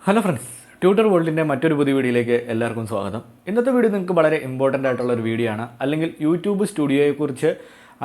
Hello friends, tutor വേൾഡിൻ്റെ മറ്റൊരു പുതിയ വീഡിയോയിലേക്ക് എല്ലാവർക്കും സ്വാഗതം. ഇന്നത്തെ വീഡിയോ നിങ്ങൾക്ക് വളരെ ഇമ്പോർട്ടൻ്റ് ആയിട്ടുള്ളൊരു വീഡിയോ ആണ്, അല്ലെങ്കിൽ യൂട്യൂബ് സ്റ്റുഡിയോയെക്കുറിച്ച്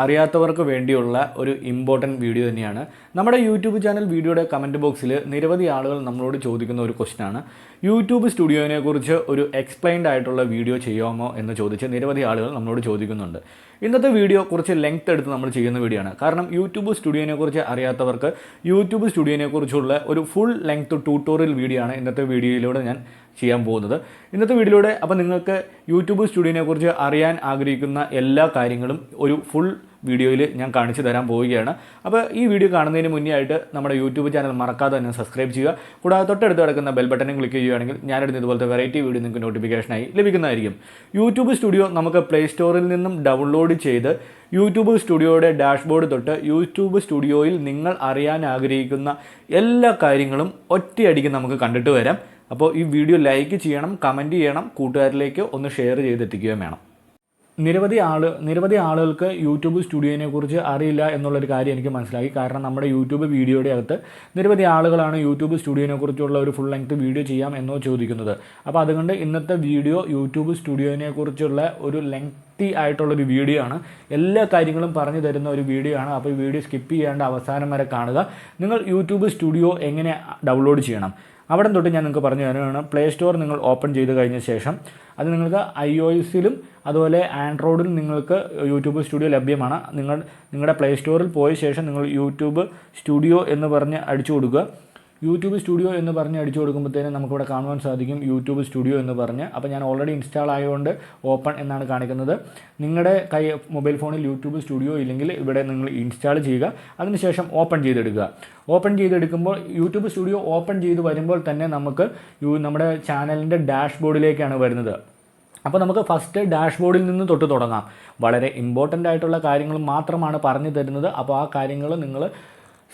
അറിയാത്തവർക്ക് വേണ്ടിയുള്ള ഒരു ഇമ്പോർട്ടൻറ്റ് വീഡിയോ തന്നെയാണ്. നമ്മുടെ യൂട്യൂബ് ചാനൽ വീഡിയോയുടെ കമൻറ്റ് ബോക്സിൽ നിരവധി ആളുകൾ നമ്മളോട് ചോദിക്കുന്ന ഒരു ക്വസ്റ്റ്യനാണ്, യൂട്യൂബ് സ്റ്റുഡിയോനെക്കുറിച്ച് ഒരു എക്സ്പ്ലെയിൻഡ് ആയിട്ടുള്ള വീഡിയോ ചെയ്യാമോ എന്ന് ചോദിച്ച് നിരവധി ആളുകൾ നമ്മളോട് ചോദിക്കുന്നുണ്ട്. ഇന്നത്തെ വീഡിയോ കുറച്ച് ലെങ്ത് എടുത്ത് നമ്മൾ ചെയ്യുന്ന വീഡിയോ ആണ്. കാരണം യൂട്യൂബ് സ്റ്റുഡിയോനെക്കുറിച്ച് അറിയാത്തവർക്ക് യൂട്യൂബ് സ്റ്റുഡിയോനെക്കുറിച്ചുള്ള ഒരു ഫുൾ ലെങ്ത് ട്യൂട്ടോറിയൽ വീഡിയോ ആണ് ഇന്നത്തെ വീഡിയോയിലൂടെ ഞാൻ ചെയ്യാൻ പോകുന്നത്. ഇന്നത്തെ വീഡിയോയിലൂടെ അപ്പോൾ നിങ്ങൾക്ക് യൂട്യൂബ് സ്റ്റുഡിയോനെക്കുറിച്ച് അറിയാൻ ആഗ്രഹിക്കുന്ന എല്ലാ കാര്യങ്ങളും ഒരു ഫുൾ വീഡിയോയിൽ ഞാൻ കാണിച്ചു തരാൻ പോവുകയാണ്. അപ്പോൾ ഈ വീഡിയോ കാണുന്നതിന് മുന്നേ ആയിട്ട് നമ്മുടെ യൂട്യൂബ് ചാനൽ മറക്കാതെ തന്നെ സബ്സ്ക്രൈബ് ചെയ്യുക. കൂടാതെ തൊട്ടടുത്ത് കിടക്കുന്ന ബെൽ ബട്ടനും ക്ലിക്ക് ചെയ്യുകയാണെങ്കിൽ ഞാനിടുന്ന ഇതുപോലത്തെ വെറൈറ്റി വീഡിയോ നിങ്ങൾക്ക് നോട്ടിഫിക്കേഷനായി ലഭിക്കുന്നതായിരിക്കും. യൂട്യൂബ് സ്റ്റുഡിയോ നമുക്ക് പ്ലേ സ്റ്റോറിൽ നിന്നും ഡൗൺലോഡ് ചെയ്ത് യൂട്യൂബ് സ്റ്റുഡിയോയുടെ ഡാഷ്ബോർഡ് തൊട്ട് യൂട്യൂബ് സ്റ്റുഡിയോയിൽ നിങ്ങൾ അറിയാൻ ആഗ്രഹിക്കുന്ന എല്ലാ കാര്യങ്ങളും ഒറ്റയടിക്ക് നമുക്ക് കണ്ടിട്ട് വരാം. അപ്പോൾ ഈ വീഡിയോ ലൈക്ക് ചെയ്യണം, കമൻറ്റ് ചെയ്യണം, കൂട്ടുകാരിലേക്ക് ഒന്ന് ഷെയർ ചെയ്തെത്തിക്കുകയും വേണം. നിരവധി ആളുകൾക്ക് യൂട്യൂബ് സ്റ്റുഡിയോനെക്കുറിച്ച് അറിയില്ല എന്നുള്ളൊരു കാര്യം എനിക്ക് മനസ്സിലായി. കാരണം നമ്മുടെ യൂട്യൂബ് വീഡിയോയുടെ അകത്ത് നിരവധി ആളുകളാണ് യൂട്യൂബ് സ്റ്റുഡിയോനെക്കുറിച്ചുള്ള ഒരു ഫുൾ ലെങ്ത് വീഡിയോ ചെയ്യാം എന്നോ ചോദിക്കുന്നത്. അപ്പോൾ അതുകൊണ്ട് ഇന്നത്തെ വീഡിയോ യൂട്യൂബ് സ്റ്റുഡിയോനെക്കുറിച്ചുള്ള ഒരു ലെങ്തി ആയിട്ടുള്ളൊരു വീഡിയോ ആണ്. എല്ലാ കാര്യങ്ങളും പറഞ്ഞു തരുന്ന ഒരു വീഡിയോ ആണ്. അപ്പോൾ ഈ വീഡിയോ സ്കിപ്പ് ചെയ്യാണ്ട് അവസാനം വരെ കാണുക. നിങ്ങൾ യൂട്യൂബ് സ്റ്റുഡിയോ എങ്ങനെ ഡൗൺലോഡ് ചെയ്യണം അവിടെ തൊട്ട് ഞാൻ നിങ്ങൾക്ക് പറഞ്ഞു തരുകയാണ്. പ്ലേ സ്റ്റോർ നിങ്ങൾ ഓപ്പൺ ചെയ്ത് കഴിഞ്ഞ ശേഷം അത് നിങ്ങൾക്ക് iOS-ലും അതുപോലെ ആൻഡ്രോയിഡിലും നിങ്ങൾക്ക് യൂട്യൂബ് സ്റ്റുഡിയോ ലഭ്യമാണ്. നിങ്ങളുടെ പ്ലേ സ്റ്റോറിൽ പോയ ശേഷം നിങ്ങൾ യൂട്യൂബ് സ്റ്റുഡിയോ എന്ന് പറഞ്ഞ് അടിച്ചു കൊടുക്കുക. യൂട്യൂബ് സ്റ്റുഡിയോ എന്ന് പറഞ്ഞ് അടിച്ചു കൊടുക്കുമ്പോഴത്തേനും നമുക്കിവിടെ കാണുവാൻ സാധിക്കും യൂട്യൂബ് സ്റ്റുഡിയോ എന്ന് പറഞ്ഞ്. അപ്പോൾ ഞാൻ ഓൾറെഡി ഇൻസ്റ്റാൾ ആയതുകൊണ്ട് ഓപ്പൺ എന്നാണ് കാണിക്കുന്നത്. നിങ്ങളുടെ മൊബൈൽ ഫോണിൽ യൂട്യൂബ് സ്റ്റുഡിയോ ഇല്ലെങ്കിൽ ഇവിടെ നിങ്ങൾ ഇൻസ്റ്റാൾ ചെയ്യുക. അതിനുശേഷം ഓപ്പൺ ചെയ്തെടുക്കുക. ഓപ്പൺ ചെയ്തെടുക്കുമ്പോൾ യൂട്യൂബ് സ്റ്റുഡിയോ ഓപ്പൺ ചെയ്ത് വരുമ്പോൾ തന്നെ നമുക്ക് നമ്മുടെ ചാനലിൻ്റെ ഡാഷ്ബോർഡിലേക്കാണ് വരുന്നത്. അപ്പോൾ നമുക്ക് ഫസ്റ്റ് ഡാഷ്ബോർഡിൽ നിന്ന് തൊട്ട് തുടങ്ങാം. വളരെ ഇമ്പോർട്ടൻ്റ് ആയിട്ടുള്ള കാര്യങ്ങൾ മാത്രമാണ് പറഞ്ഞു തരുന്നത്. അപ്പോൾ ആ കാര്യങ്ങൾ നിങ്ങൾ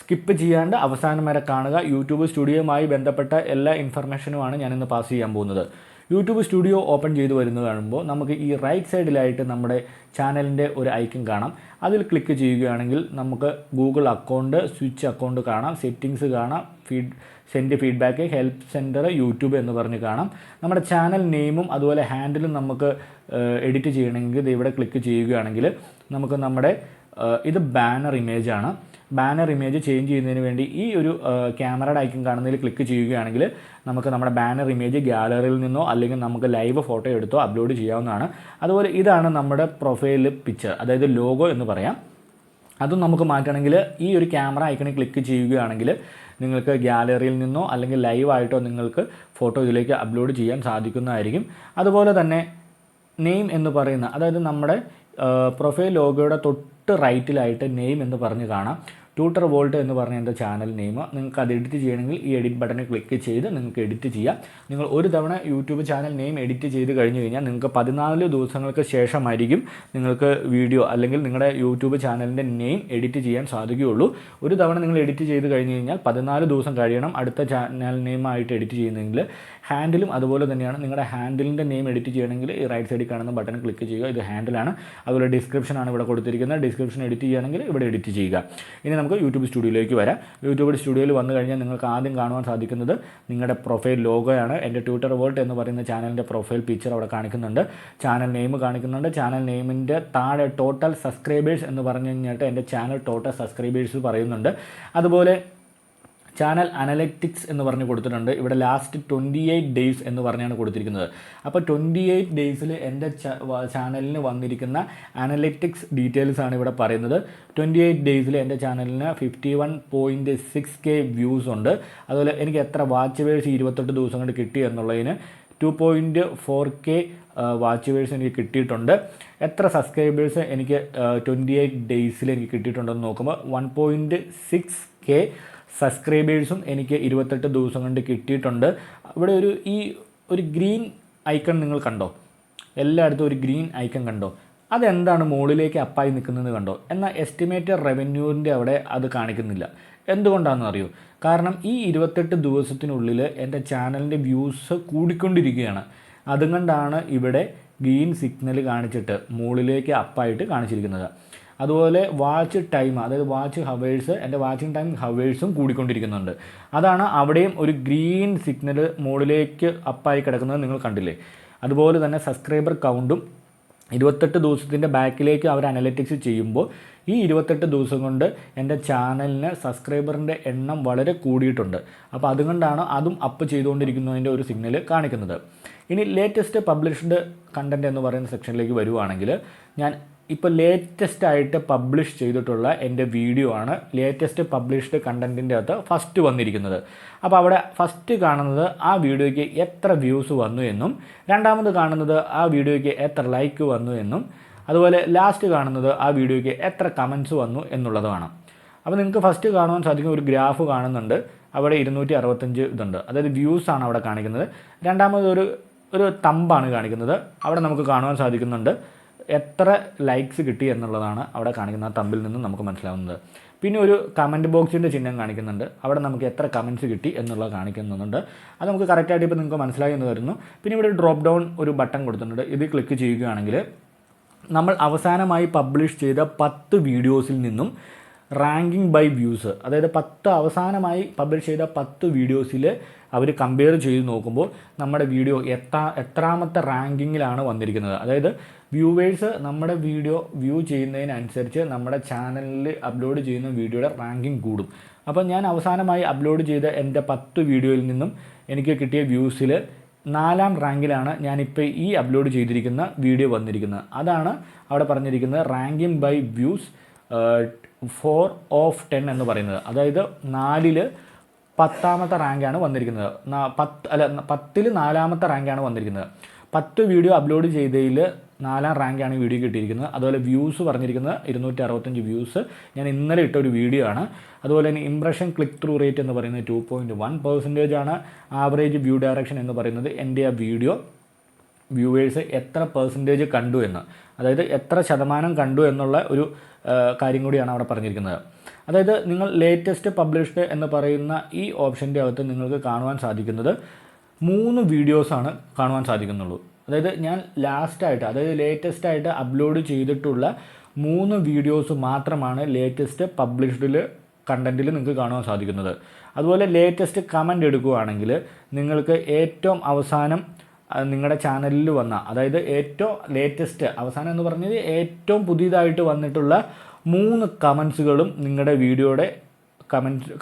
സ്കിപ്പ് ചെയ്യാണ്ട് അവസാനം വരെ കാണുക. യൂട്യൂബ് സ്റ്റുഡിയോയുമായി ബന്ധപ്പെട്ട എല്ലാ ഇൻഫർമേഷനുമാണ് ഞാനിന്ന് പാസ് ചെയ്യാൻ പോകുന്നത്. യൂട്യൂബ് സ്റ്റുഡിയോ ഓപ്പൺ ചെയ്ത് വരുന്നത് കാണുമ്പോൾ നമുക്ക് ഈ റൈറ്റ് സൈഡിലായിട്ട് നമ്മുടെ ചാനലിൻ്റെ ഒരു ഐക്കൺ കാണാം. അതിൽ ക്ലിക്ക് ചെയ്യുകയാണെങ്കിൽ നമുക്ക് ഗൂഗിൾ അക്കൗണ്ട്, സ്വിച്ച് അക്കൗണ്ട് കാണാം, സെറ്റിങ്സ് കാണാം, send feedback, help centre, YouTube എന്ന് പറഞ്ഞ് കാണാം. നമ്മുടെ ചാനൽ നെയിമും അതുപോലെ ഹാൻഡിലും നമുക്ക് എഡിറ്റ് ചെയ്യണമെങ്കിൽ ഇത് ഇവിടെ ക്ലിക്ക് ചെയ്യുകയാണെങ്കിൽ നമുക്ക് നമ്മുടെ ഇത് ബാനർ ഇമേജാണ്. ബാനർ ഇമേജ് ചേഞ്ച് ചെയ്യുന്നതിന് വേണ്ടി ഈ ഒരു ക്യാമറയുടെ ഐക്കൺ കാണുന്നതിൽ ക്ലിക്ക് ചെയ്യുകയാണെങ്കിൽ നമുക്ക് നമ്മുടെ ബാനർ ഇമേജ് ഗാലറിയിൽ നിന്നോ അല്ലെങ്കിൽ നമുക്ക് ലൈവ് ഫോട്ടോ എടുത്തോ അപ്ലോഡ് ചെയ്യാവുന്നതാണ്. അതുപോലെ ഇതാണ് നമ്മുടെ പ്രൊഫൈൽ പിക്ചർ, അതായത് ലോഗോ എന്ന് പറയാം. അതും നമുക്ക് മാറ്റണമെങ്കിൽ ഈ ഒരു ക്യാമറ ഐക്കണിൽ ക്ലിക്ക് ചെയ്യുകയാണെങ്കിൽ നിങ്ങൾക്ക് ഗാലറിയിൽ നിന്നോ അല്ലെങ്കിൽ ലൈവായിട്ടോ നിങ്ങൾക്ക് ഫോട്ടോ ഇതിലേക്ക് അപ്ലോഡ് ചെയ്യാൻ സാധിക്കുന്നതായിരിക്കും. അതുപോലെ തന്നെ നെയിം എന്ന് പറയുന്ന, അതായത് നമ്മുടെ പ്രൊഫൈൽ ലോഗോയുടെ തൊട്ട് റൈറ്റിലായിട്ട് നെയിം എന്ന് പറഞ്ഞ് കാണാം. TutorVault എന്ന് പറഞ്ഞ എൻ്റെ ചാനൽ നെയിം. നിങ്ങൾക്ക് അത് എഡിറ്റ് ചെയ്യണമെങ്കിൽ ഈ എഡിറ്റ് ബട്ടണിൽ ക്ലിക്ക് ചെയ്ത് നിങ്ങൾക്ക് എഡിറ്റ് ചെയ്യാം. നിങ്ങൾ ഒരു തവണ യൂട്യൂബ് ചാനൽ നെയിം എഡിറ്റ് ചെയ്ത് കഴിഞ്ഞ് കഴിഞ്ഞാൽ നിങ്ങൾക്ക് 14 ദിവസങ്ങൾക്ക് ശേഷമായിരിക്കും നിങ്ങൾക്ക് വീഡിയോ അല്ലെങ്കിൽ നിങ്ങളുടെ യൂട്യൂബ് ചാനലിൻ്റെ നെയിം എഡിറ്റ് ചെയ്യാൻ സാധിക്കുകയുള്ളൂ. ഒരു തവണ നിങ്ങൾ എഡിറ്റ് ചെയ്ത് കഴിഞ്ഞ് കഴിഞ്ഞാൽ 14 ദിവസം കഴിയണം അടുത്ത ചാനൽ നെയിമായിട്ട് എഡിറ്റ് ചെയ്യുന്നതെങ്കിൽ. ഹാൻഡിലും അതുപോലെ തന്നെയാണ്. നിങ്ങളുടെ ഹാൻഡിലിൻ്റെ നെയിം എഡിറ്റ് ചെയ്യണമെങ്കിൽ ഈ റൈറ്റ് സൈഡിൽ കാണുന്ന ബട്ടൺ ക്ലിക്ക് ചെയ്യുക. ഇത് ഹാൻഡിലാണ്. അതുപോലെ ഡിസ്ക്രിപ്ഷനാണ് ഇവിടെ കൊടുത്തിരിക്കുന്നത്. ഡിസ്ക്രിപ്ഷൻ എഡിറ്റ് ചെയ്യുകയാണെങ്കിൽ ഇവിടെ എഡിറ്റ് ചെയ്യുക. ഇനി നമുക്ക് യൂട്യൂബ് സ്റ്റുഡിയോയിലേക്ക് വരാം. യൂട്യൂബ് സ്റ്റുഡിയോയിൽ വന്നു കഴിഞ്ഞാൽ നിങ്ങൾക്ക് ആദ്യം കാണുവാൻ സാധിക്കുന്നത് നിങ്ങളുടെ പ്രൊഫൈൽ ലോഗോയാണ്. എൻ്റെ TutorVault എന്ന് പറയുന്ന ചാനലിൻ്റെ പ്രൊഫൈൽ പിക്ചർ അവിടെ കാണിക്കുന്നുണ്ട്. ചാനൽ നെയിം കാണിക്കുന്നുണ്ട്. ചാനൽ നെയിമിൻ്റെ താഴെ ടോട്ടൽ സബ്സ്ക്രൈബേഴ്സ് എന്ന് പറഞ്ഞു കഴിഞ്ഞിട്ട് എൻ്റെ ചാനൽ ടോട്ടൽ സബ്സ്ക്രൈബേഴ്സ് പറയുന്നുണ്ട്. അതുപോലെ ചാനൽ അനലറ്റിക്സ് എന്ന് പറഞ്ഞ് കൊടുത്തിട്ടുണ്ട്. ഇവിടെ ലാസ്റ്റ് 28 ഡേയ്സ് എന്ന് പറഞ്ഞാണ് കൊടുത്തിരിക്കുന്നത്. അപ്പോൾ 28 ഡേയ്സിൽ എൻ്റെ ചാനലിന് വന്നിരിക്കുന്ന അനലറ്റിക്സ് ഡീറ്റെയിൽസ് ആണ് ഇവിടെ പറയുന്നത്. 28 ഡേയ്സിൽ എൻ്റെ ചാനലിന് 51.6K വ്യൂസ് ഉണ്ട്. അതുപോലെ എനിക്ക് എത്ര വാച്ച് വേഴ്സ് 28 ദിവസം കൊണ്ട് കിട്ടി എന്നുള്ളതിന് 2.4K വാച്ച് വേഴ്സ് എനിക്ക് കിട്ടിയിട്ടുണ്ട്. എത്ര സബ്സ്ക്രൈബേഴ്സ് എനിക്ക് 28 ഡേയ്സിൽ എനിക്ക് കിട്ടിയിട്ടുണ്ടെന്ന് നോക്കുമ്പോൾ 1.6K സബ്സ്ക്രൈബേഴ്സും എനിക്ക് 28 ദിവസം കൊണ്ട് കിട്ടിയിട്ടുണ്ട്. ഇവിടെ ഒരു ഗ്രീൻ ഐക്കൺ നിങ്ങൾ കണ്ടോ? എല്ലായിടത്തും ഒരു ഗ്രീൻ ഐക്കൺ കണ്ടോ? അതെന്താണ് മുകളിലേക്ക് അപ്പായി നിൽക്കുന്നത് കണ്ടോ? എന്നാൽ എസ്റ്റിമേറ്റഡ് റവന്യൂവിൻ്റെ അവിടെ അത് കാണിക്കുന്നില്ല. എന്തുകൊണ്ടാണെന്ന് അറിയോ? കാരണം ഈ 28 ദിവസത്തിനുള്ളിൽ എൻ്റെ ചാനലിൻ്റെ വ്യൂസ് കൂടിക്കൊണ്ടിരിക്കുകയാണ്. അതുകൊണ്ടാണ് ഇവിടെ ഗ്രീൻ സിഗ്നൽ കാണിച്ചിട്ട് മുകളിലേക്ക് അപ്പായിട്ട് കാണിച്ചിരിക്കുന്നത്. അതുപോലെ വാച്ച് ടൈം, അതായത് വാച്ച് ഹവേഴ്സ്, എൻ്റെ വാച്ചിങ് ടൈം ഹവേഴ്സും കൂടിക്കൊണ്ടിരിക്കുന്നുണ്ട്. അതാണ് അവിടെയും ഒരു ഗ്രീൻ സിഗ്നൽ മുകളിലേക്ക് അപ്പായി കിടക്കുന്നത് നിങ്ങൾ കണ്ടില്ലേ. അതുപോലെ തന്നെ സബ്സ്ക്രൈബർ കൗണ്ടും 28 ദിവസത്തിൻ്റെ ബാക്കിലേക്ക് അവർ അനലറ്റിക്സ് ചെയ്യുമ്പോൾ ഈ 28 ദിവസം കൊണ്ട് എൻ്റെ ചാനലിന് സബ്സ്ക്രൈബറിൻ്റെ എണ്ണം വളരെ കൂടിയിട്ടുണ്ട്. അപ്പോൾ അതുകൊണ്ടാണ് അതും അപ്പ് ചെയ്തുകൊണ്ടിരിക്കുന്നതിൻ്റെ ഒരു സിഗ്നൽ കാണിക്കുന്നത്. ഇനി ലേറ്റസ്റ്റ് പബ്ലിഷ്ഡ് കണ്ടൻറ്റ് എന്ന് പറയുന്ന സെക്ഷനിലേക്ക് വരുവാണെങ്കിൽ, ഞാൻ ഇപ്പോൾ ലേറ്റസ്റ്റ് ആയിട്ട് പബ്ലിഷ് ചെയ്തിട്ടുള്ള എൻ്റെ വീഡിയോ ആണ് ലേറ്റസ്റ്റ് പബ്ലിഷ്ഡ് കണ്ടൻറ്റിൻ്റെ അകത്ത് ഫസ്റ്റ് വന്നിരിക്കുന്നത്. അപ്പോൾ അവിടെ ഫസ്റ്റ് കാണുന്നത് ആ വീഡിയോയ്ക്ക് എത്ര വ്യൂസ് വന്നു എന്നും, രണ്ടാമത് കാണുന്നത് ആ വീഡിയോയ്ക്ക് എത്ര ലൈക്ക് വന്നു എന്നും, അതുപോലെ ലാസ്റ്റ് കാണുന്നത് ആ വീഡിയോയ്ക്ക് എത്ര കമൻറ്റ്സ് വന്നു എന്നുള്ളതുമാണ്. അപ്പോൾ നിങ്ങൾക്ക് ഫസ്റ്റ് കാണുവാൻ സാധിക്കും ഒരു ഗ്രാഫ് കാണുന്നുണ്ട്. അവിടെ 265 ഇതുണ്ട്, അതായത് വ്യൂസാണ് അവിടെ കാണിക്കുന്നത്. രണ്ടാമത് ഒരു തമ്പാണ് കാണിക്കുന്നത്. അവിടെ നമുക്ക് കാണുവാൻ സാധിക്കുന്നുണ്ട് എത്ര ലൈക്സ് കിട്ടി എന്നുള്ളതാണ് അവിടെ കാണിക്കുന്ന ആ തമ്പിൽ നിന്ന് നമുക്ക് മനസ്സിലാവുന്നത്. പിന്നെ ഒരു കമൻറ്റ് ബോക്സിൻ്റെ ചിഹ്നം കാണിക്കുന്നുണ്ട്. അവിടെ നമുക്ക് എത്ര കമൻറ്റ്സ് കിട്ടി എന്നുള്ളത് കാണിക്കുന്നുണ്ട്. അത് നമുക്ക് കറക്റ്റായിട്ട് ഇപ്പോൾ നിങ്ങൾക്ക് മനസ്സിലായി എന്ന് വരുന്നു. പിന്നെ ഇവിടെ ഡ്രോപ്പ് ഡൗൺ ഒരു ബട്ടൺ കൊടുത്തിട്ടുണ്ട്. ഇത് ക്ലിക്ക് ചെയ്യുകയാണെങ്കിൽ നമ്മൾ അവസാനമായി പബ്ലിഷ് ചെയ്ത 10 വീഡിയോസിൽ നിന്നും റാങ്കിങ് ബൈ വ്യൂസ്, അതായത് 10 അവസാനമായി പബ്ലിഷ് ചെയ്ത 10 വീഡിയോസിൽ അവർ കമ്പയർ ചെയ്ത് നോക്കുമ്പോൾ നമ്മുടെ വീഡിയോ എത്രാമത്തെ റാങ്കിങ്ങിലാണ് വന്നിരിക്കുന്നത്. അതായത് വ്യൂവേഴ്സ് നമ്മുടെ വീഡിയോ വ്യൂ ചെയ്യുന്നതിനനുസരിച്ച് നമ്മുടെ ചാനലിൽ അപ്ലോഡ് ചെയ്യുന്ന വീഡിയോയുടെ റാങ്കിങ് കൂടും. അപ്പോൾ ഞാൻ അവസാനമായി അപ്ലോഡ് ചെയ്ത എൻ്റെ 10 വീഡിയോയിൽ നിന്നും എനിക്ക് കിട്ടിയ വ്യൂസിൽ 4ാം റാങ്കിലാണ് ഞാനിപ്പോൾ ഈ അപ്ലോഡ് ചെയ്തിരിക്കുന്ന വീഡിയോ വന്നിരിക്കുന്നത്. അതാണ് അവിടെ പറഞ്ഞിരിക്കുന്നത് റാങ്കിങ് ബൈ വ്യൂസ് 4 of 10 എന്ന് പറയുന്നത്. അതായത് 4ൽ 10ാമത്തെ റാങ്കാണ് വന്നിരിക്കുന്നത്. 10ൽ 4ാമത്തെ റാങ്കാണ് വന്നിരിക്കുന്നത്. 10 വീഡിയോ അപ്ലോഡ് ചെയ്തതിൽ 4ാം റാങ്കാണ് ഈ വീഡിയോ കിട്ടിയിരിക്കുന്നത്. അതുപോലെ വ്യൂസ് പറഞ്ഞിരിക്കുന്നത് 265 വ്യൂസ്. ഞാൻ ഇന്നലെ ഇട്ട ഒരു വീഡിയോ ആണ്. അതുപോലെ തന്നെ ഇംപ്രഷൻ ക്ലിക്ക് ത്രൂ റേറ്റ് എന്ന് പറയുന്നത് 2.1% ആണ്. ആവറേജ് വ്യൂ ഡയറക്ഷൻ എന്ന് പറയുന്നത് എൻ്റെ ആ വീഡിയോ വ്യൂവേഴ്സ് എത്ര പെർസെൻറ്റേജ് കണ്ടു എന്ന്, അതായത് എത്ര ശതമാനം കണ്ടു എന്നുള്ള ഒരു കാര്യം കൂടിയാണ് അവിടെ പറഞ്ഞിരിക്കുന്നത്. അതായത് നിങ്ങൾ ലേറ്റസ്റ്റ് പബ്ലിഷ്ഡ് എന്ന് പറയുന്ന ഈ ഓപ്ഷൻ്റെ അകത്ത് നിങ്ങൾക്ക് കാണുവാൻ സാധിക്കുന്നത് 3 വീഡിയോസാണ് കാണുവാൻ സാധിക്കുന്നുള്ളൂ. അതായത് ഞാൻ അതായത് ലേറ്റസ്റ്റ് ആയിട്ട് അപ്ലോഡ് ചെയ്തിട്ടുള്ള 3 വീഡിയോസ് മാത്രമാണ് ലേറ്റസ്റ്റ് പബ്ലിഷ്ഡിൽ കണ്ടൻറ്റിൽ നിങ്ങൾക്ക് കാണുവാൻ സാധിക്കുന്നത്. അതുപോലെ ലേറ്റസ്റ്റ് കമൻ്റ് എടുക്കുകയാണെങ്കിൽ നിങ്ങൾക്ക് ഏറ്റവും അവസാനം നിങ്ങളുടെ ചാനലിൽ വന്ന, അതായത് ഏറ്റവും ലേറ്റസ്റ്റ് അവസാനം എന്ന് പറഞ്ഞത് ഏറ്റവും പുതിയതായിട്ട് വന്നിട്ടുള്ള 3 കമൻസുകളും നിങ്ങളുടെ വീഡിയോയുടെ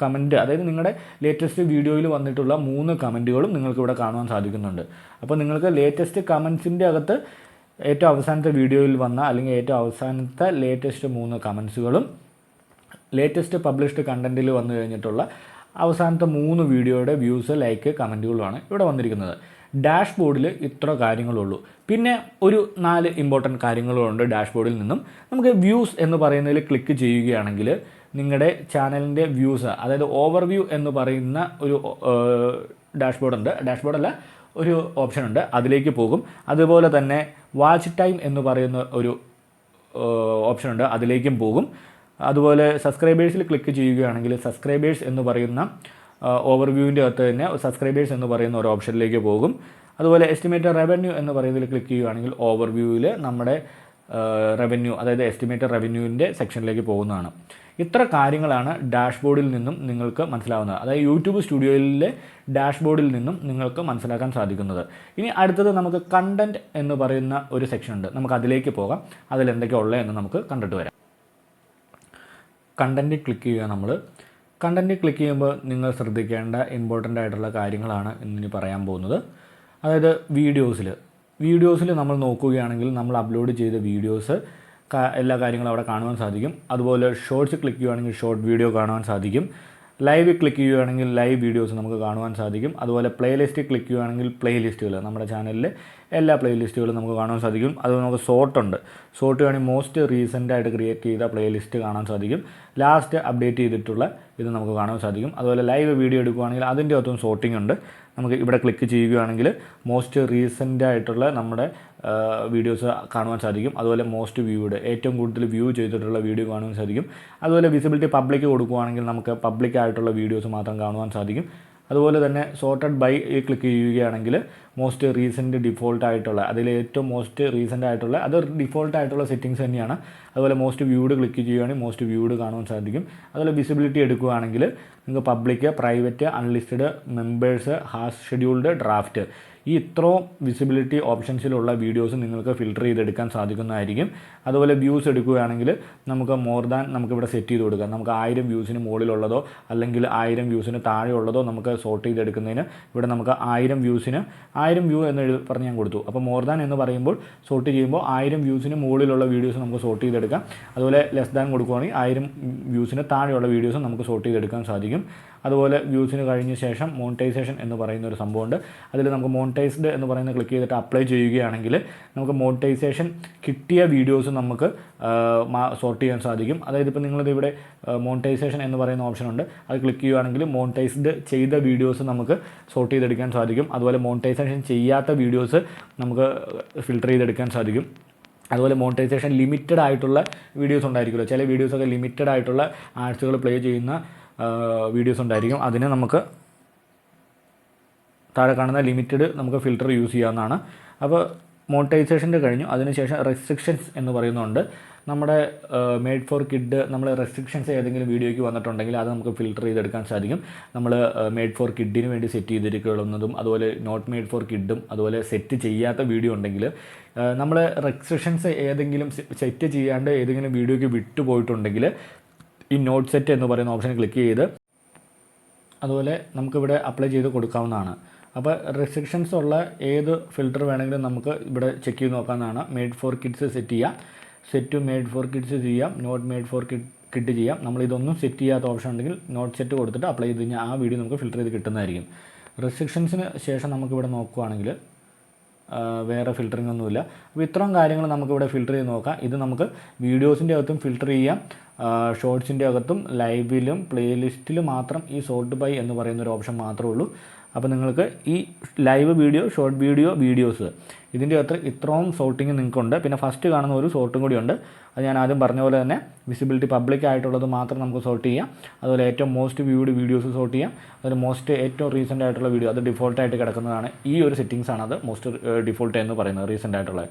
കമൻറ്റ് അതായത് നിങ്ങളുടെ ലേറ്റസ്റ്റ് വീഡിയോയിൽ വന്നിട്ടുള്ള 3 കമൻറ്റുകളും നിങ്ങൾക്കിവിടെ കാണുവാൻ സാധിക്കുന്നുണ്ട്. അപ്പോൾ നിങ്ങൾക്ക് ലേറ്റസ്റ്റ് കമൻസിൻ്റെ അകത്ത് ഏറ്റവും അവസാനത്തെ വീഡിയോയിൽ വന്ന അല്ലെങ്കിൽ ഏറ്റവും അവസാനത്തെ ലേറ്റസ്റ്റ് 3 കമൻസുകളും ലേറ്റസ്റ്റ് പബ്ലിഷ്ഡ് കണ്ടൻറ്റിൽ വന്നു കഴിഞ്ഞിട്ടുള്ള അവസാനത്തെ 3 വീഡിയോയുടെ വ്യൂസ്, ലൈക്ക്, കമൻറ്റുകളുമാണ് ഇവിടെ വന്നിരിക്കുന്നത്. ഡാഷ്ബോർഡിൽ ഇത്ര കാര്യങ്ങളുള്ളൂ. പിന്നെ ഒരു 4 ഇമ്പോർട്ടൻറ്റ് കാര്യങ്ങളുണ്ട് ഡാഷ്ബോർഡിൽ നിന്നും. നമുക്ക് വ്യൂസ് എന്ന് പറയുന്നതിൽ ക്ലിക്ക് ചെയ്യുകയാണെങ്കിൽ നിങ്ങളുടെ ചാനലിൻ്റെ വ്യൂസ്, അതായത് ഓവർവ്യൂ എന്ന് പറയുന്ന ഒരു ഡാഷ്ബോർഡല്ല ഒരു ഓപ്ഷനുണ്ട്, അതിലേക്ക് പോകും. അതുപോലെ തന്നെ വാച്ച് ടൈം എന്ന് പറയുന്ന ഒരു ഓപ്ഷനുണ്ട്, അതിലേക്കും പോകും. അതുപോലെ സബ്സ്ക്രൈബേഴ്സിൽ ക്ലിക്ക് ചെയ്യുകയാണെങ്കിൽ സബ്സ്ക്രൈബേഴ്സ് എന്ന് പറയുന്ന ഓവർവ്യൂവിൻ്റെ അകത്ത് തന്നെ സബ്സ്ക്രൈബേഴ്സ് എന്ന് പറയുന്ന ഒരു ഓപ്ഷനിലേക്ക് പോകും. അതുപോലെ എസ്റ്റിമേറ്റഡ് റവന്യൂ എന്ന് പറയുന്നതിൽ ക്ലിക്ക് ചെയ്യുകയാണെങ്കിൽ ഓവർവ്യൂവിൽ നമ്മുടെ റവന്യൂ, അതായത് എസ്റ്റിമേറ്റഡ് റവന്യൂവിൻ്റെ സെക്ഷനിലേക്ക് പോകുന്നതാണ്. ഇത്ര കാര്യങ്ങളാണ് ഡാഷ്ബോർഡിൽ നിന്നും നിങ്ങൾക്ക് മനസ്സിലാവുന്നത്, അതായത് യൂട്യൂബ് സ്റ്റുഡിയോയിലെ ഡാഷ്ബോർഡിൽ നിന്നും നിങ്ങൾക്ക് മനസ്സിലാക്കാൻ സാധിക്കുന്നത്. ഇനി അടുത്തത് നമുക്ക് കണ്ടൻറ്റ് എന്ന് പറയുന്ന ഒരു സെക്ഷൻ ഉണ്ട്. നമുക്ക് അതിലേക്ക് പോകാം. അതിലെന്തൊക്കെയാണ് ഉള്ളതെന്ന് നമുക്ക് കണ്ടിട്ട് വരാം. കണ്ടൻറ്റ് ക്ലിക്ക് ചെയ്യുക. കണ്ടൻറ്റ് ക്ലിക്ക് ചെയ്യുമ്പോൾ നിങ്ങൾ ശ്രദ്ധിക്കേണ്ട ഇമ്പോർട്ടൻ്റ് ആയിട്ടുള്ള കാര്യങ്ങളാണ് ഇനി പറയാൻ പോകുന്നത്. അതായത് വീഡിയോസിൽ നമ്മൾ നോക്കുകയാണെങ്കിൽ നമ്മൾ അപ്ലോഡ് ചെയ്ത വീഡിയോസ് എല്ലാ കാര്യങ്ങളും അവിടെ കാണുവാൻ സാധിക്കും. അതുപോലെ ഷോർട്സ് ക്ലിക്ക് ചെയ്യുകയാണെങ്കിൽ ഷോർട്ട് വീഡിയോ കാണുവാൻ സാധിക്കും. ലൈവ് ക്ലിക്ക് ചെയ്യുകയാണെങ്കിൽ ലൈവ് വീഡിയോസ് നമുക്ക് കാണുവാൻ സാധിക്കും. അതുപോലെ പ്ലേലിസ്റ്റ് ക്ലിക്ക് ചെയ്യുകയാണെങ്കിൽ പ്ലേലിസ്റ്റുകൾ, നമ്മുടെ ചാനലിലെ എല്ലാ പ്ലേലിസ്റ്റുകളും നമുക്ക് കാണാൻ സാധിക്കും. അതുപോലെ നമുക്ക് ഷോർട്ട് വേണമെങ്കിൽ മോസ്റ്റ് റീസെൻ്റായിട്ട് ക്രിയേറ്റ് ചെയ്ത പ്ലേലിസ്റ്റ് കാണാൻ സാധിക്കും. ലാസ്റ്റ് അപ്ഡേറ്റ് ചെയ്തിട്ടുള്ള ഇത് നമുക്ക് കാണാൻ സാധിക്കും. അതുപോലെ ലൈവ് വീഡിയോ എടുക്കുകയാണെങ്കിൽ അതിൻ്റെ അകത്തും സോർട്ടിംഗ് ഉണ്ട്. നമുക്ക് ഇവിടെ ക്ലിക്ക് ചെയ്യുകയാണെങ്കിൽ മോസ്റ്റ് റീസെൻ്റായിട്ടുള്ള നമ്മുടെ വീഡിയോസ് കാണുവാൻ സാധിക്കും. അതുപോലെ മോസ്റ്റ് വ്യൂഡ്, ഏറ്റവും കൂടുതൽ വ്യൂ ചെയ്തിട്ടുള്ള വീഡിയോ കാണുവാൻ സാധിക്കും. അതുപോലെ വിസിബിലിറ്റി പബ്ലിക് കൊടുക്കുകയാണെങ്കിൽ നമുക്ക് പബ്ലിക് ആയിട്ടുള്ള വീഡിയോസ് മാത്രം കാണുവാൻ സാധിക്കും. അതുപോലെ തന്നെ സോർട്ടഡ് ബൈ ക്ലിക്ക് ചെയ്യുകയാണെങ്കിൽ മോസ്റ്റ് റീസെൻറ്റ് ഡിഫോൾട്ടായിട്ടുള്ള അതിൽ ഏറ്റവും മോസ്റ്റ് റീസെൻ്റ് ആയിട്ടുള്ള അത് ഡിഫോൾട്ടായിട്ടുള്ള സെറ്റിങ്സ് തന്നെയാണ്. അതുപോലെ മോസ്റ്റ് വ്യൂഡ് ക്ലിക്ക് ചെയ്യുകയാണെങ്കിൽ മോസ്റ്റ് വ്യൂഡ് കാണാൻ സാധിക്കും. അതുപോലെ വിസിബിലിറ്റി എടുക്കുകയാണെങ്കിൽ നിങ്ങൾക്ക് public, private, unlisted, members, hash scheduled, draft ഈ ഇത്രയും വിസിബിലിറ്റി ഓപ്ഷൻസിലുള്ള വീഡിയോസ് നിങ്ങൾക്ക് ഫിൽട്ടർ ചെയ്തെടുക്കാൻ സാധിക്കുന്നതായിരിക്കും. അതുപോലെ വ്യൂസ് എടുക്കുകയാണെങ്കിൽ നമുക്ക് മോർ ദാൻ നമുക്കിവിടെ സെറ്റ് ചെയ്ത് കൊടുക്കാം. നമുക്ക് 1000 വ്യൂസിന് മുകളിലുള്ളതോ അല്ലെങ്കിൽ 1000 വ്യൂസിന് താഴെയുള്ളതോ നമുക്ക് സോർട്ട് ചെയ്തെടുക്കുന്നതിന് ഇവിടെ നമുക്ക് 1000 വ്യൂസിന് 1000 വ്യൂ എന്ന് പറഞ്ഞ് ഞാൻ കൊടുത്തു. അപ്പോൾ മോർ ദാൻ എന്ന് പറയുമ്പോൾ സോർട്ട് ചെയ്യുമ്പോൾ 1000 വ്യൂസിന് മുകളിലുള്ള വീഡിയോസ് നമുക്ക് സോർട്ട് ചെയ്തെടുക്കാം. അതുപോലെ ലെസ് ദാൻ കൊടുക്കുകയാണെങ്കിൽ 1000 വ്യൂസിന് താഴെയുള്ള വീഡിയോസ് നമുക്ക് സോർട്ട് ചെയ്തെടുക്കാൻ സാധിക്കും. അതുപോലെ വ്യൂസിന് കഴിഞ്ഞ ശേഷം മോണിറ്റൈസേഷൻ എന്ന് പറയുന്ന ഒരു സംഭവമുണ്ട്. അതിൽ നമുക്ക് മോണിറ്റൈസ്ഡ് എന്ന് പറയുന്നത് ക്ലിക്ക് ചെയ്തിട്ട് അപ്ലൈ ചെയ്യുകയാണെങ്കിൽ നമുക്ക് മോണിറ്റൈസേഷൻ കിട്ടിയ വീഡിയോസ് നമുക്ക് സോർട്ട് ചെയ്യാൻ സാധിക്കും. അതായത് ഇപ്പോൾ നിങ്ങളിത് ഇവിടെ മോണിറ്റൈസേഷൻ എന്ന് പറയുന്ന ഓപ്ഷൻ ഉണ്ട്. അത് ക്ലിക്ക് ചെയ്യുകയാണെങ്കിൽ മോണിറ്റൈസ്ഡ് ചെയ്ത വീഡിയോസ് നമുക്ക് സോർട്ട് ചെയ്തെടുക്കാൻ സാധിക്കും. അതുപോലെ മോണിറ്റൈസേഷൻ ചെയ്യാത്ത വീഡിയോസ് നമുക്ക് ഫിൽട്ടർ ചെയ്തെടുക്കാൻ സാധിക്കും. അതുപോലെ മോണിറ്റൈസേഷൻ ലിമിറ്റഡ് ആയിട്ടുള്ള വീഡിയോസ് ഉണ്ടായിരിക്കുമല്ലോ. ചില വീഡിയോസൊക്കെ ലിമിറ്റഡ് ആയിട്ടുള്ള ആഡ്സുകൾ പ്ലേ ചെയ്യുന്ന വീഡിയോസ് ഉണ്ടായിരിക്കും. അതിന് നമുക്ക് താഴെ കാണുന്ന ലിമിറ്റഡ് നമുക്ക് ഫിൽറ്റർ യൂസ് ചെയ്യാവുന്നതാണ്. അപ്പോൾ മോണിറ്റൈസേഷൻ്റെ കഴിഞ്ഞു. അതിനുശേഷം റെസ്ട്രിക്ഷൻസ് എന്ന് പറയുന്നുണ്ട്. നമ്മുടെ മെയ്ഡ് ഫോർ കിഡ് നമ്മൾ റെസ്ട്രിക്ഷൻസ് ഏതെങ്കിലും വീഡിയോയ്ക്ക് വന്നിട്ടുണ്ടെങ്കിൽ അത് നമുക്ക് ഫിൽട്ടർ ചെയ്തെടുക്കാൻ സാധിക്കും. നമ്മൾ മെയ്ഡ് ഫോർ കിഡിന് വേണ്ടി സെറ്റ് ചെയ്തിരിക്കുന്നതും അതുപോലെ നോട്ട് മെയ്ഡ് ഫോർ കിഡും അതുപോലെ സെറ്റ് ചെയ്യാത്ത വീഡിയോ ഉണ്ടെങ്കിൽ നമ്മൾ റെസ്ട്രിക്ഷൻസ് ഏതെങ്കിലും സെറ്റ് ചെയ്യാണ്ട് ഏതെങ്കിലും വീഡിയോയ്ക്ക് വിട്ടുപോയിട്ടുണ്ടെങ്കിൽ ഈ നോട്ട് സെറ്റ് എന്ന് പറയുന്ന ഓപ്ഷൻ ക്ലിക്ക് ചെയ്ത് അതുപോലെ നമുക്കിവിടെ അപ്ലൈ ചെയ്ത് കൊടുക്കാവുന്നതാണ്. അപ്പോൾ റെസ്ട്രിക്ഷൻസ് ഉള്ള ഏത് ഫിൽറ്റർ വേണമെങ്കിലും നമുക്ക് ഇവിടെ ചെക്ക് ചെയ്ത് നോക്കാവുന്നതാണ്. മെയ്ഡ് ഫോർ കിഡ്സ് സെറ്റ് ചെയ്യാം, set to made for kids ചെയ്യാം, നോട്ട് മെയ്ഡ് ഫോർ കിഡ് ചെയ്യാം. നമ്മളിതൊന്നും സെറ്റ് ചെയ്യാത്ത ഓപ്ഷൻ ഉണ്ടെങ്കിൽ നോട്ട് സെറ്റ് കൊടുത്തിട്ട് അപ്ലൈ ചെയ്ത് കഴിഞ്ഞാൽ ആ വീഡിയോ നമുക്ക് ഫിൽറ്റർ ചെയ്ത് കിട്ടുന്നതായിരിക്കും. റെസ്ട്രിക്ഷൻസിന് ശേഷം നമുക്കിവിടെ നോക്കുകയാണെങ്കിൽ വേറെ ഫിൽറ്ററിംഗ് ഒന്നുമില്ല. അപ്പോൾ ഇത്രയും കാര്യങ്ങൾ നമുക്കിവിടെ ഫിൽറ്റർ ചെയ്ത് നോക്കാം. ഇത് നമുക്ക് വീഡിയോസിൻ്റെ അകത്തും ഫിൽറ്റർ ചെയ്യാം, ഷോർട്സിൻ്റെ അകത്തും ലൈവിലും പ്ലേലിസ്റ്റിലും മാത്രം ഈ സോർട്ട് ബൈ എന്ന് പറയുന്ന ഒരു ഓപ്ഷൻ മാത്രമേ ഉള്ളൂ. അപ്പോൾ നിങ്ങൾക്ക് ഈ live video, short video, videos ഇതിൻ്റെ അകത്ത് ഇത്രയും സോർട്ടിങ് നിങ്ങൾക്കുണ്ട്. പിന്നെ ഫസ്റ്റ് കാണുന്ന ഒരു സോർട്ടും കൂടിയുണ്ട്. അത് ഞാൻ ആദ്യം പറഞ്ഞ പോലെ തന്നെ വിസിബിലിറ്റി പബ്ലിക് ആയിട്ടുള്ളത് മാത്രം നമുക്ക് സോർട്ട് ചെയ്യാം. അതുപോലെ ഏറ്റവും മോസ്റ്റ് വ്യൂഡ് വീഡിയോസ് സോർട്ട് ചെയ്യാം. അതിൽ ഏറ്റവും റീസെൻ്റ് ആയിട്ടുള്ള വീഡിയോ അത് ഡിഫോൾട്ടായിട്ട് കിടക്കുന്നതാണ്. ഈ ഒരു സെറ്റിങ്സ് ആണ് അത് മോസ്റ്റ് ഡിഫോൾട്ട് എന്ന് പറയുന്നത്, റീസെൻ്റ് ആയിട്ടുള്ളത്.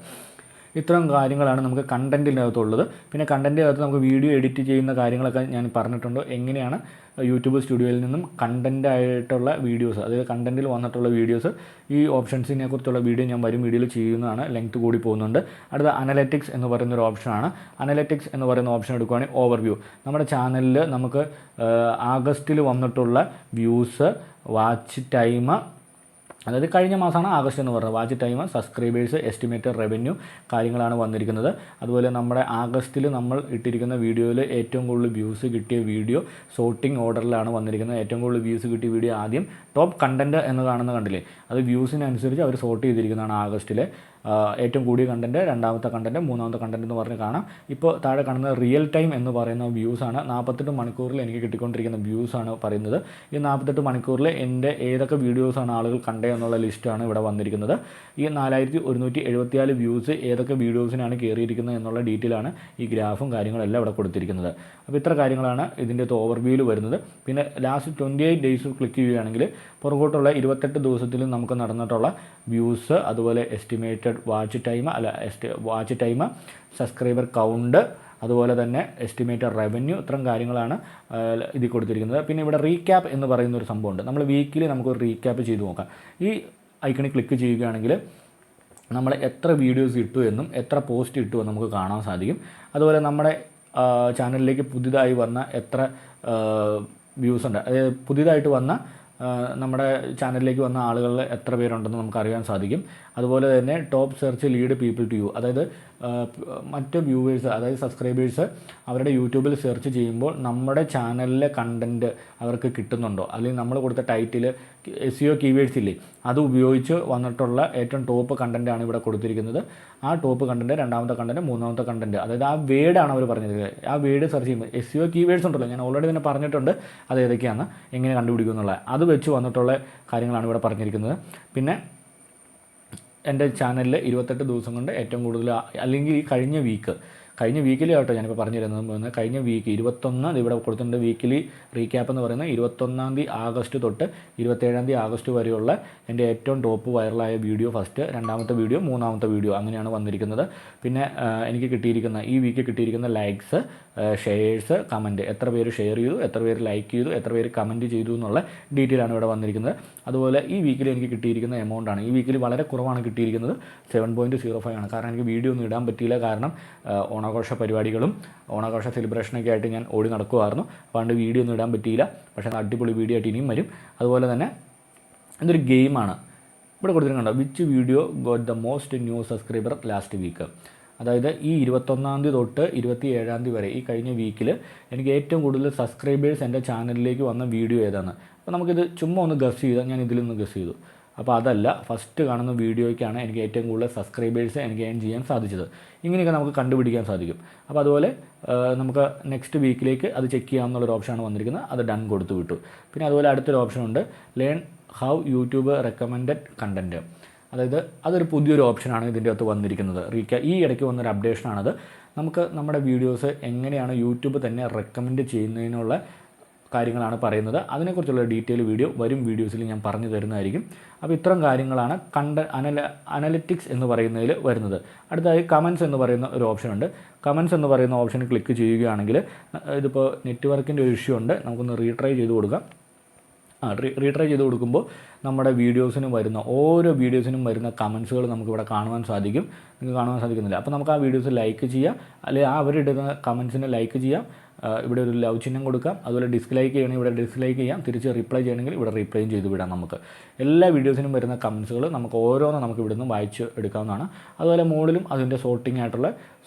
ഇത്തരം കാര്യങ്ങളാണ് നമുക്ക് കണ്ടൻറ്റിനകത്തുള്ളത്. പിന്നെ കണ്ടൻറ്റിനകത്ത് നമുക്ക് വീഡിയോ എഡിറ്റ് ചെയ്യുന്ന കാര്യങ്ങളൊക്കെ ഞാൻ പറഞ്ഞിട്ടുണ്ട്. എങ്ങനെയാണ് യൂട്യൂബ് സ്റ്റുഡിയോയിൽ നിന്നും കണ്ടൻറ്റായിട്ടുള്ള വീഡിയോസ്, അതായത് കണ്ടൻറ്റിൽ വന്നിട്ടുള്ള വീഡിയോസ്, ഈ ഓപ്ഷൻസിനെ കുറിച്ചുള്ള വീഡിയോ ഞാൻ വരും വീഡിയോയിൽ ചെയ്യുന്നതാണ്. ലെങ്ത് കൂടി പോകുന്നുണ്ട്. അടുത്ത അനലറ്റിക്സ് എന്ന് പറയുന്നൊരു ഓപ്ഷനാണ്. അനലറ്റിക്സ് എന്ന് പറയുന്ന ഓപ്ഷൻ എടുക്കുകയാണെങ്കിൽ ഓവർവ്യൂ. നമ്മുടെ ചാനലിൽ നമുക്ക് ആഗസ്റ്റിൽ വന്നിട്ടുള്ള വ്യൂസ്, വാച്ച് ടൈം, അതായത് കഴിഞ്ഞ മാസമാണ് ആഗസ്റ്റ് എന്ന് പറഞ്ഞത്, watch time, subscribers, estimated revenue കാര്യങ്ങളാണ് വന്നിരിക്കുന്നത്. അതുപോലെ നമ്മുടെ ആഗസ്റ്റിൽ നമ്മൾ ഇട്ടിരിക്കുന്ന വീഡിയോയിൽ ഏറ്റവും കൂടുതൽ വ്യൂസ് കിട്ടിയ വീഡിയോ സോർട്ടിംഗ് ഓർഡറിലാണ് വന്നിരിക്കുന്നത്. ഏറ്റവും കൂടുതൽ വ്യൂസ് കിട്ടിയ വീഡിയോ ആദ്യം ടോപ്പ് കണ്ടൻറ്റ് എന്ന് കാണുന്ന കണ്ടില്ലേ, അത് വ്യൂസിനനുസരിച്ച് അവർ സോർട്ട് ചെയ്തിരിക്കുന്നതാണ്. ആഗസ്റ്റിലെ ഏറ്റവും കൂടിയ കണ്ടൻറ്റ്, രണ്ടാമത്തെ കണ്ടൻറ്റ്, മൂന്നാമത്തെ കണ്ടൻറ്റ് എന്ന് പറഞ്ഞ് കാണാം. ഇപ്പോൾ താഴെ കാണുന്നത് റിയൽ ടൈം എന്ന് പറയുന്ന വ്യൂസാണ്. 48 മണിക്കൂറിൽ എനിക്ക് കിട്ടിക്കൊണ്ടിരിക്കുന്ന വ്യൂസാണ് പറയുന്നത്. ഈ 48 മണിക്കൂറിൽ എൻ്റെ ഏതൊക്കെ വീഡിയോസാണ് ആളുകൾ കണ്ടേ എന്നുള്ള ലിസ്റ്റാണ് ഇവിടെ വന്നിരിക്കുന്നത്. ഈ 4174 വ്യൂസ് ഏതൊക്കെ വീഡിയോസിനാണ് കയറിയിരിക്കുന്നത് എന്നുള്ള ഡീറ്റെയിലാണ് ഈ ഗ്രാഫും കാര്യങ്ങളെല്ലാം ഇവിടെ കൊടുത്തിരിക്കുന്നത്. അപ്പോൾ ഇത്ര കാര്യങ്ങളാണ് ഇതിൻ്റെ ഓവർവ്യൂവിൽ വരുന്നത്. പിന്നെ ലാസ്റ്റ് 28 ഡേയ്സ് ക്ലിക്ക് ചെയ്യുകയാണെങ്കിൽ പുറകോട്ടുള്ള 28 ദിവസത്തിൽ നമുക്ക് നടന്നിട്ടുള്ള വ്യൂസ്, അതുപോലെ estimated watch time, subscriber count, അതുപോലെ തന്നെ എസ്റ്റിമേറ്റഡ് റവന്യൂ, ഇത്തരം കാര്യങ്ങളാണ് ഇതിൽ കൊടുത്തിരിക്കുന്നത്. പിന്നെ ഇവിടെ റീക്യാപ്പ് എന്ന് പറയുന്ന ഒരു സംഭവമുണ്ട്. നമ്മൾ വീക്കിലി നമുക്കൊരു റീക്യാപ്പ് ചെയ്ത് നോക്കാം. ഈ ഐക്കണിൽ ക്ലിക്ക് ചെയ്യുകയാണെങ്കിൽ നമ്മൾ എത്ര വീഡിയോസ് ഇട്ടു എന്നും എത്ര പോസ്റ്റ് ഇട്ടു എന്നും നമുക്ക് കാണാൻ സാധിക്കും. അതുപോലെ നമ്മുടെ ചാനലിലേക്ക് പുതിയതായി വന്ന എത്ര വ്യൂസ് ഉണ്ട്, അതായത് പുതിയതായിട്ട് വന്ന നമ്മുടെ ചാനലിലേക്ക് വന്ന ആളുകളിൽ എത്ര പേരുണ്ടെന്ന് നമുക്കറിയാൻ സാധിക്കും. അതുപോലെ തന്നെ top search lead people to you, അതായത് മറ്റ് വ്യൂവേഴ്സ്, അതായത് സബ്സ്ക്രൈബേഴ്സ് അവരുടെ യൂട്യൂബിൽ സെർച്ച് ചെയ്യുമ്പോൾ നമ്മുടെ ചാനലിലെ കണ്ടൻറ്റ് അവർക്ക് കിട്ടുന്നുണ്ടോ, അല്ലെങ്കിൽ നമ്മൾ കൊടുത്ത ടൈറ്റിൽ SEO കീവേഡ്സ് ഇല്ലേ, അത് ഉപയോഗിച്ച് വന്നിട്ടുള്ള ഏറ്റവും ടോപ്പ് കണ്ടൻറ്റാണ് ഇവിടെ കൊടുത്തിരിക്കുന്നത്. ആ ടോപ്പ് കണ്ടൻറ്റ്, രണ്ടാമത്തെ കണ്ടൻറ്റ്, മൂന്നാമത്തെ കണ്ടൻറ്റ്, അതായത് ആ വേർഡാണ് അവർ പറഞ്ഞിരിക്കുന്നത്. ആ വേർഡ് സെർച്ച് ചെയ്യുമ്പോൾ SEO കീവേഡ്സ് ഉണ്ടല്ലോ, ഞാൻ ഓൾറെഡി തന്നെ പറഞ്ഞിട്ടുണ്ട് അത് ഏതൊക്കെയാണ്, എങ്ങനെ കണ്ടുപിടിക്കും എന്നുള്ളത്. അത് വെച്ച് വന്നിട്ടുള്ള കാര്യങ്ങളാണ് ഇവിടെ പറഞ്ഞിരിക്കുന്നത്. പിന്നെ എൻ്റെ ചാനലിൽ 28 ദിവസം കൊണ്ട് ഏറ്റവും കൂടുതൽ, അല്ലെങ്കിൽ ഈ കഴിഞ്ഞ കഴിഞ്ഞ വീക്കിലി ആട്ടോ ഞാനിപ്പോൾ പറഞ്ഞിരുന്നത്. കഴിഞ്ഞ വീക്ക് 21 ഇവിടെ കൊടുത്തിട്ടുണ്ട്. വീക്കിലി റീക്യാപ്പ് എന്ന് പറയുന്നത് 21 ആഗസ്റ്റ് തൊട്ട് 27 ആഗസ്റ്റ് വരെയുള്ള എൻ്റെ ഏറ്റവും ടോപ്പ് വൈറലായ വീഡിയോ ഫസ്റ്റ്, രണ്ടാമത്തെ വീഡിയോ, മൂന്നാമത്തെ വീഡിയോ അങ്ങനെയാണ് വന്നിരിക്കുന്നത്. പിന്നെ എനിക്ക് കിട്ടിയിരിക്കുന്ന ഈ വീക്ക് കിട്ടിയിരിക്കുന്ന ലൈക്സ്, ഷെയർസ്, കമൻറ്റ്, എത്ര പേര് ഷെയർ ചെയ്തു, എത്ര പേര് ലൈക്ക് ചെയ്തു, എത്ര പേര് കമൻറ്റ് ചെയ്തു എന്നുള്ള ഡീറ്റെയിൽ ആണ് ഇവിടെ വന്നിരിക്കുന്നത്. അതുപോലെ ഈ വീക്കിൽ എനിക്ക് കിട്ടിയിരിക്കുന്ന എമൗണ്ടാണ്. ഈ വീക്കിൽ വളരെ കുറവാണ് കിട്ടിയിരിക്കുന്നത്, 7.05 ആണ്. കാരണം എനിക്ക് വീഡിയോ ഒന്നും ഇടാൻ പറ്റിയില്ല. കാരണം ഓണാഘോഷ പരിപാടികളും ഓണാഘോഷ സെലിബ്രേഷനൊക്കെ ആയിട്ട് ഞാൻ ഓടി നടക്കുമായിരുന്നു. അതുകൊണ്ട് വീഡിയോ ഒന്നും ഇടാൻ പറ്റിയില്ല. പക്ഷേ അടിപൊളി വീഡിയോ ആയിട്ട് ഇനിയും വരും. അതുപോലെ തന്നെ ഇതൊരു ഗെയിമാണ്. ഇവിടെ കൊടുത്തിട്ടുണ്ടോ, which video got the most new subscriber last week. അതായത് ഈ 21 തൊട്ട് 27 വരെ ഈ കഴിഞ്ഞ വീക്കിൽ എനിക്ക് ഏറ്റവും കൂടുതൽ സബ്സ്ക്രൈബേഴ്സ് എൻ്റെ ചാനലിലേക്ക് വന്ന വീഡിയോ ഏതാണ്. അപ്പോൾ നമുക്കിത് ചുമ്മാ ഒന്ന് ഗസ് ചെയ്താൽ ഞാൻ ഇതിൽ നിന്ന് ഗസ് ചെയ്തു. അപ്പോൾ അതല്ല, ഫസ്റ്റ് കാണുന്ന വീഡിയോയ്ക്കാണ് എനിക്ക് ഏറ്റവും കൂടുതൽ സബ്സ്ക്രൈബേഴ്സ് എനിക്ക് ഏൺ ചെയ്യാൻ സാധിച്ചത്. ഇങ്ങനെയൊക്കെ നമുക്ക് കണ്ടുപിടിക്കാൻ സാധിക്കും. അപ്പോൾ അതുപോലെ നമുക്ക് നെക്സ്റ്റ് വീക്കിലേക്ക് അത് ചെക്ക് ചെയ്യാമെന്നുള്ളൊരു ഓപ്ഷനാണ് വന്നിരിക്കുന്നത്. അത് ഡൺ കൊടുത്തു വിട്ടു. പിന്നെ അതുപോലെ അടുത്തൊരു ഓപ്ഷനുണ്ട്, learn how YouTube recommended content. അതായത് അതൊരു പുതിയൊരു ഓപ്ഷനാണ് ഇതിൻ്റെ അകത്ത് വന്നിരിക്കുന്നത്. ഈ ഇടയ്ക്ക് വന്നൊരു അപ്ഡേഷനാണത്. നമുക്ക് നമ്മുടെ വീഡിയോസ് എങ്ങനെയാണ് യൂട്യൂബ് തന്നെ റെക്കമെൻഡ് ചെയ്യുന്നതിനുള്ള കാര്യങ്ങളാണ് പറയുന്നത്. അതിനെക്കുറിച്ചുള്ള ഡീറ്റെയിൽ വീഡിയോ വരും വീഡിയോസിൽ ഞാൻ പറഞ്ഞു തരുന്നതായിരിക്കും. അപ്പോൾ ഇത്തരം കാര്യങ്ങളാണ് അനലിറ്റിക്സ് എന്ന് പറയുന്നതിൽ വരുന്നത്. അടുത്തതായി കമൻസ് എന്ന് പറയുന്ന ഒരു ഓപ്ഷനുണ്ട്. കമൻസ് എന്ന് പറയുന്ന ഓപ്ഷൻ ക്ലിക്ക് ചെയ്യുകയാണെങ്കിൽ ഇതിപ്പോൾ നെറ്റ്വർക്കിൻ്റെ ഒരു ഇഷ്യൂ ഉണ്ട്. നമുക്കൊന്ന് റീട്രൈ ചെയ്ത് കൊടുക്കാം. റീട്രൈ ചെയ്ത് കൊടുക്കുമ്പോൾ നമ്മുടെ വീഡിയോസിനും വരുന്ന ഓരോ വീഡിയോസിനും വരുന്ന കമൻസുകൾ നമുക്കിവിടെ കാണുവാൻ സാധിക്കും. നിങ്ങൾക്ക് കാണുവാൻ സാധിക്കുന്നില്ല. അപ്പോൾ നമുക്ക് ആ വീഡിയോസ് ലൈക്ക് ചെയ്യാം, അല്ലെങ്കിൽ അവരിടുന്ന കമൻസിന് ലൈക്ക് ചെയ്യാം. ഇവിടെ ഒരു ലവ് ചിഹ്നം കൊടുക്കാം. അതുപോലെ ഡിസ്ലൈക്ക് ചെയ്യണമെങ്കിൽ ഇവിടെ ഡിസ്ലൈക്ക് ചെയ്യാം. തിരിച്ച് റിപ്ലൈ ചെയ്യണമെങ്കിൽ ഇവിടെ റിപ്ലൈയും ചെയ്ത് വിടാം. നമുക്ക് എല്ലാ വീഡിയോസിനും വരുന്ന കമൻസുകൾ നമുക്ക് ഓരോന്നും നമുക്ക് ഇവിടുന്ന് വായിച്ച് എടുക്കാവുന്നതാണ്. അതുപോലെ മുകളിലും അതിൻ്റെ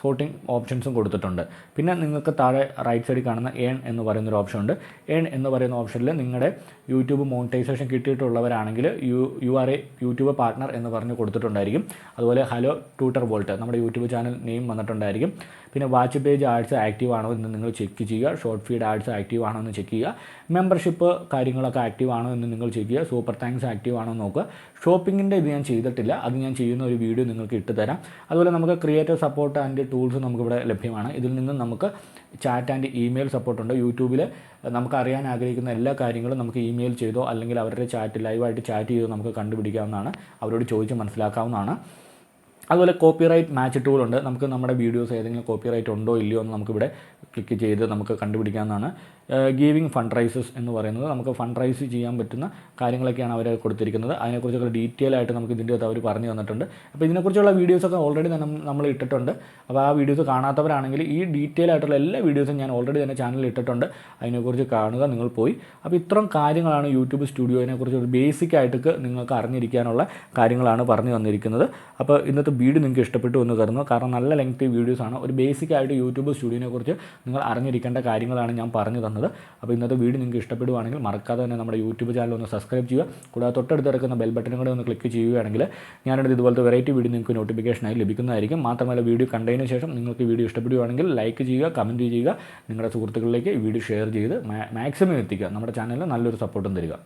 സോർട്ടിംഗ് ഓപ്ഷൻസും കൊടുത്തിട്ടുണ്ട്. പിന്നെ നിങ്ങൾക്ക് താഴെ റൈറ്റ് സൈഡിൽ കാണുന്ന ഏൺ എന്ന് പറയുന്നൊരു ഓപ്ഷൻ ഉണ്ട്. ഏൺ എന്ന് പറയുന്ന ഓപ്ഷനിൽ നിങ്ങളുടെ യൂട്യൂബ് മോണിറ്റൈസേഷൻ കിട്ടിയിട്ടുള്ളവരാണെങ്കിൽ you are a YouTube partner എന്ന് പറഞ്ഞ് കൊടുത്തിട്ടുണ്ടായിരിക്കും. അതുപോലെ ഹലോ TutorVault നമ്മുടെ യൂട്യൂബ് ചാനൽ നെയിം വന്നിട്ടുണ്ടായിരിക്കും. പിന്നെ വാച്ച് പേജ് ആഡ്സ് ആക്റ്റീവ് ആണോ എന്ന് നിങ്ങൾ ചെക്ക് ചെയ്യുക. ഷോർട്ട് ഫീഡ് ആഡ്സ് ആക്റ്റീവ് ആണോ എന്ന് ചെക്ക് ചെയ്യുക. മെമ്പർഷിപ്പ് കാര്യങ്ങളൊക്കെ ആക്റ്റീവ് ആണോ എന്ന് നിങ്ങൾ ചെക്ക് ചെയ്യുക. സൂപ്പർ താങ്ക്സ് ആക്റ്റീവ് ആണോ എന്ന് നോക്കുക. ഷോപ്പിങ്ങിൻ്റെ ഇത് ഞാൻ ചെയ്തിട്ടില്ല, അത് ഞാൻ ചെയ്യുന്ന ഒരു വീഡിയോ നിങ്ങൾക്ക് ഇട്ട് തരാം. അതുപോലെ നമുക്ക് ക്രിയേറ്റർ സപ്പോർട്ട് ആൻഡ് ടൂൾസ് നമുക്കിവിടെ ലഭ്യമാണ്. ഇതിൽ നിന്നും നമുക്ക് ചാറ്റ് ആൻഡ് ഇമെയിൽ സപ്പോർട്ടുണ്ട്. യൂട്യൂബിൽ നമുക്ക് അറിയാൻ ആഗ്രഹിക്കുന്ന എല്ലാ കാര്യങ്ങളും നമുക്ക് ഇമെയിൽ ചെയ്തോ അല്ലെങ്കിൽ അവരുടെ ലൈവായിട്ട് ചാറ്റ് ചെയ്തോ നമുക്ക് കണ്ടുപിടിക്കാവുന്നതാണ്. അവരോട് ചോദിച്ച് മനസ്സിലാക്കാവുന്നതാണ്. അതുപോലെ കോപ്പിറൈറ്റ് മാച്ച് ടൂളുണ്ട്. നമുക്ക് നമ്മുടെ വീഡിയോസ് ഏതെങ്കിലും കോപ്പിറൈറ്റ് ഉണ്ടോ ഇല്ലയോ എന്ന് നമുക്കിവിടെ ക്ലിക്ക് ചെയ്ത് നമുക്ക് കണ്ടുപിടിക്കാവുന്നതാണ്. ഗീവിങ് ഫണ്ട് റൈസസ് എന്ന് പറയുന്നത് നമുക്ക് ഫണ്ട് റൈസ് ചെയ്യാൻ പറ്റുന്ന കാര്യങ്ങളൊക്കെയാണ് അവർ കൊടുത്തിരിക്കുന്നത്. അതിനെക്കുറിച്ചൊക്കെ ഡീറ്റെയിൽ ആയിട്ട് നമുക്ക് ഇതിൻ്റെ അകത്ത് അവർ പറഞ്ഞു തന്നിട്ടുണ്ട്. അപ്പോൾ ഇതിനെക്കുറിച്ചുള്ള വീഡിയോസൊക്കെ ഓൾറെഡി തന്നെ നമ്മൾ ഇട്ടിട്ടുണ്ട്. അപ്പോൾ ആ വീഡിയോസ് കാണാത്തവരാണെങ്കിൽ ഈ ഡീറ്റെയിൽ ആയിട്ടുള്ള എല്ലാ വീഡിയോസും ഞാൻ ഓൾറെഡി തന്നെ ചാനലിൽ ഇട്ടിട്ടുണ്ട്. അതിനെക്കുറിച്ച് കാണുക നിങ്ങൾ പോയി. അപ്പോൾ ഇത്തരം കാര്യങ്ങളാണ് യൂട്യൂബ് സ്റ്റുഡിയോനെക്കുറിച്ച് ഒരു ബേസിക് ആയിട്ട് നിങ്ങൾക്ക് അറിഞ്ഞിരിക്കാനുള്ള കാര്യങ്ങളാണ് പറഞ്ഞു തന്നിരിക്കുന്നത്. അപ്പോൾ ഇന്നത്തെ വീഡിയോ നിങ്ങൾക്ക് ഇഷ്ടപ്പെട്ടു എന്ന് കരുതുന്നു. കാരണം നല്ല ലെങ്തി വീഡിയോസാണ്. ഒരു ബേസിക് ആയിട്ട് യൂട്യൂബ് സ്റ്റുഡിയോനെക്കുറിച്ച് നിങ്ങൾ അറിഞ്ഞിരിക്കേണ്ട കാര്യങ്ങളാണ് ഞാൻ പറഞ്ഞു തന്നത്. അപ്പോൾ ഇന്നത്തെ വീഡിയോ നിങ്ങൾക്ക് ഇഷ്ടപ്പെടുവാണെങ്കിൽ മറക്കാതെ തന്നെ നമ്മുടെ യൂട്യൂബ് ചാനൽ ഒന്ന് സബ്സ്ക്രൈബ് ചെയ്യുക. കൂടാതെ തൊട്ടടുത്ത് കിടക്കുന്ന ബെൽ ബട്ടനും കൂടെ ഒന്ന് ക്ലിക്ക് ചെയ്യുകയാണെങ്കിൽ ഞാനിത് ഇതുപോലത്തെ വെറൈറ്റി വീഡിയോ നിങ്ങൾക്ക് നോട്ടിഫിക്കേഷനായി ലഭിക്കുന്നതായിരിക്കും. മാത്രമല്ല വീഡിയോ കണ്ടതിന് ശേഷം നിങ്ങൾക്ക് വീഡിയോ ഇഷ്ടപ്പെടുവാണെങ്കിൽ ലൈക്ക് ചെയ്യുക, കമൻറ്റ് ചെയ്യുക, നിങ്ങളുടെ സുഹൃത്തുക്കളിലേക്ക് ഈ വീഡിയോ ഷെയർ ചെയ്ത് മാക്സിമം എത്തിക്കുക. നമ്മുടെ ചാനലിന് നല്ലൊരു സപ്പോർട്ടും തരിക.